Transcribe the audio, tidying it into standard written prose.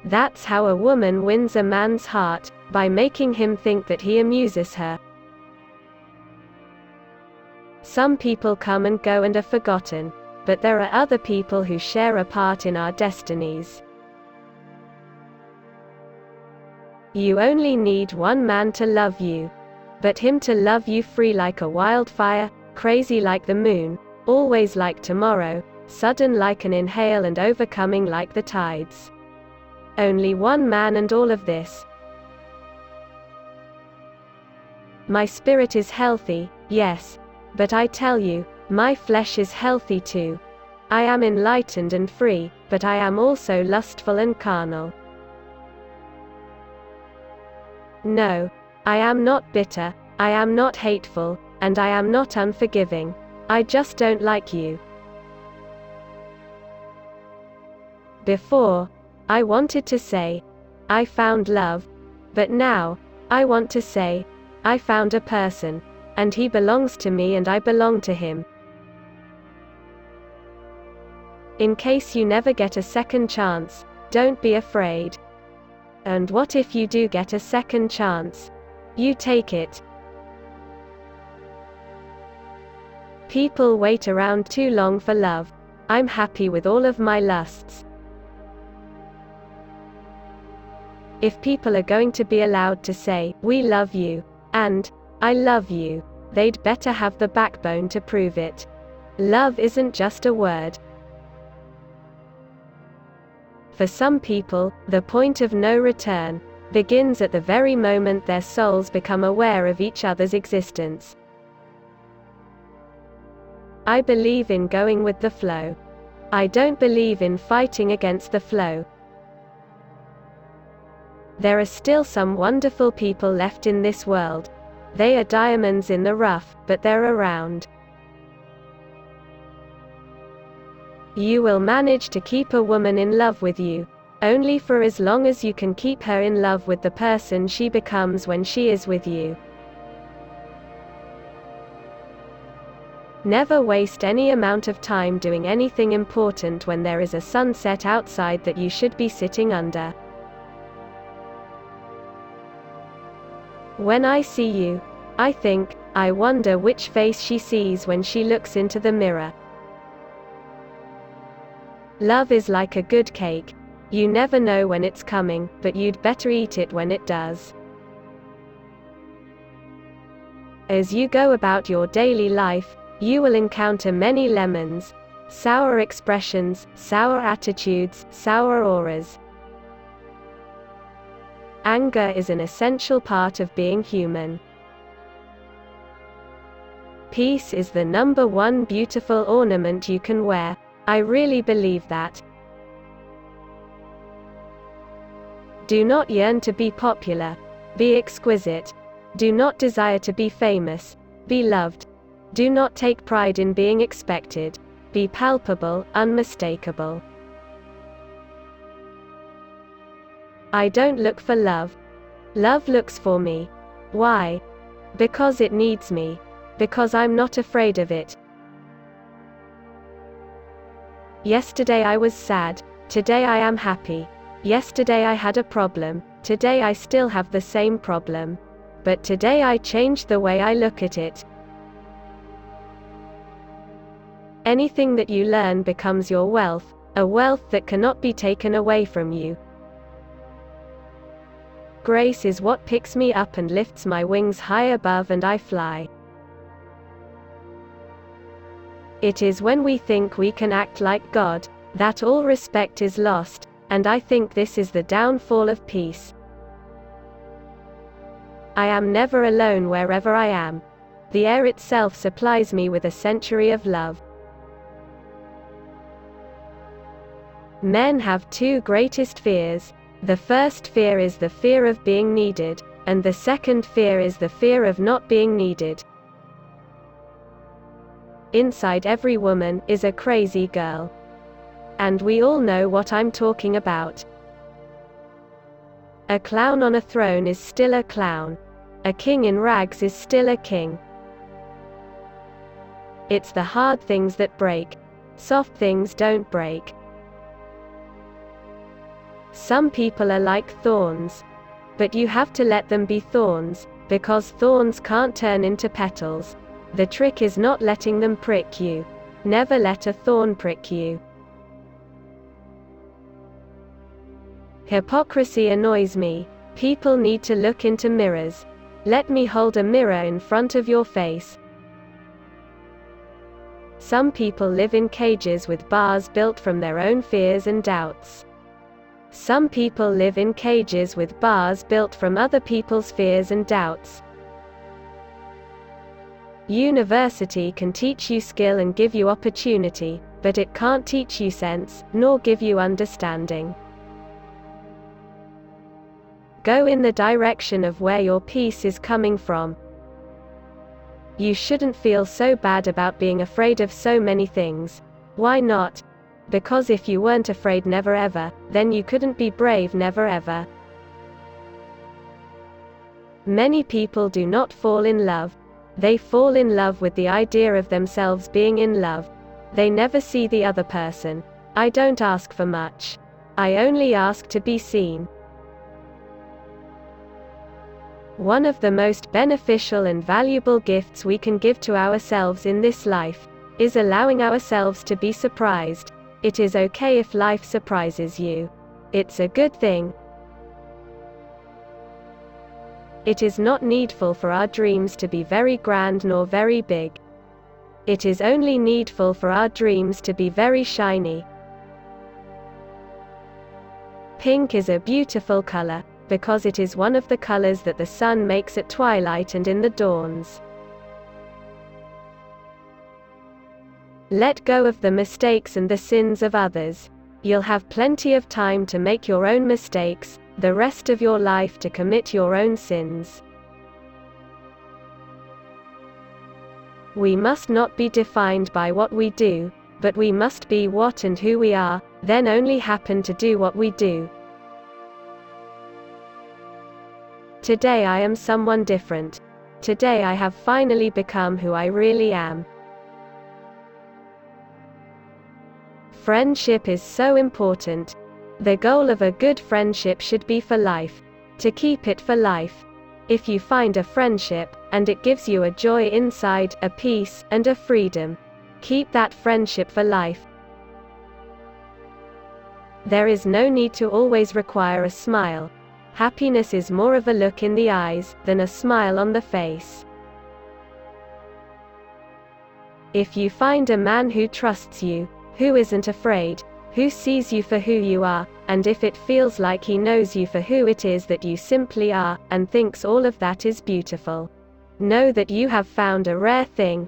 That's how a woman wins a man's heart, by making him think that he amuses her. Some people come and go and are forgotten, but there are other people who share a part in our destinies. You only need one man to love you, but him to love you free like a wildfire, crazy like the moon, always like tomorrow, sudden like an inhale and overcoming like the tides. Only one man and all of this. My spirit is healthy, yes, but I tell you, my flesh is healthy too. I am enlightened and free, but I am also lustful and carnal. No, I am not bitter, I am not hateful, and I am not unforgiving. I just don't like you. Before, I wanted to say, I found love, but now, I want to say, I found a person, and he belongs to me and I belong to him. In case you never get a second chance, don't be afraid. And what if you do get a second chance? You take it. People wait around too long for love. I'm happy with all of my lusts. If people are going to be allowed to say, "We love you," and "I love you," they'd better have the backbone to prove it. Love isn't just a word. For some people, the point of no return begins at the very moment their souls become aware of each other's existence. I believe in going with the flow. I don't believe in fighting against the flow. There are still some wonderful people left in this world. They are diamonds in the rough, but they're around. You will manage to keep a woman in love with you, only for as long as you can keep her in love with the person she becomes when she is with you. Never waste any amount of time doing anything important when there is a sunset outside that you should be sitting under. When I see you, I think, I wonder which face she sees when she looks into the mirror. Love is like a good cake. You never know when it's coming, but you'd better eat it when it does. As you go about your daily life, you will encounter many lemons, sour expressions, sour attitudes, sour auras. Anger is an essential part of being human. Peace is the number one beautiful ornament you can wear. I really believe that. Do not yearn to be popular. Be exquisite. Do not desire to be famous. Be loved. Do not take pride in being expected. Be palpable, unmistakable. I don't look for love. Love looks for me. Why? Because it needs me. Because I'm not afraid of it. Yesterday I was sad. Today I am happy. Yesterday I had a problem. Today I still have the same problem. But today I changed the way I look at it. Anything that you learn becomes your wealth, a wealth that cannot be taken away from you. Grace is what picks me up and lifts my wings high above and I fly. It is when we think we can act like God, that all respect is lost, and I think this is the downfall of peace. I am never alone wherever I am. The air itself supplies me with a century of love. Men have two greatest fears. The first fear is the fear of being needed, and the second fear is the fear of not being needed. Inside every woman is a crazy girl. And we all know what I'm talking about. A clown on a throne is still a clown. A king in rags is still a king. It's the hard things that break. Soft things don't break. Some people are like thorns. But you have to let them be thorns, because thorns can't turn into petals. The trick is not letting them prick you. Never let a thorn prick you. Hypocrisy annoys me. People need to look into mirrors. Let me hold a mirror in front of your face. Some people live in cages with bars built from their own fears and doubts. Some people live in cages with bars built from other people's fears and doubts. University can teach you skill and give you opportunity, but it can't teach you sense, nor give you understanding. Go in the direction of where your peace is coming from. You shouldn't feel so bad about being afraid of so many things. Why not? Because if you weren't afraid never ever, then you couldn't be brave never ever. Many people do not fall in love. They fall in love with the idea of themselves being in love. They never see the other person. I don't ask for much. I only ask to be seen. One of the most beneficial and valuable gifts we can give to ourselves in this life is allowing ourselves to be surprised. It is okay if life surprises you. It's a good thing. It is not needful for our dreams to be very grand nor very big. It is only needful for our dreams to be very shiny. Pink is a beautiful color, because it is one of the colors that the sun makes at twilight and in the dawns. Let go of the mistakes and the sins of others. You'll have plenty of time to make your own mistakes, the rest of your life to commit your own sins. We must not be defined by what we do, but we must be what and who we are, then only happen to do what we do. Today I am someone different. Today I have finally become who I really am. Friendship is so important. The goal of a good friendship should be for life. To keep it for life. If you find a friendship, and it gives you a joy inside, a peace, and a freedom, keep that friendship for life. There is no need to always require a smile. Happiness is more of a look in the eyes, than a smile on the face. If you find a man who trusts you, who isn't afraid, who sees you for who you are, and if it feels like he knows you for who it is that you simply are, and thinks all of that is beautiful, know that you have found a rare thing,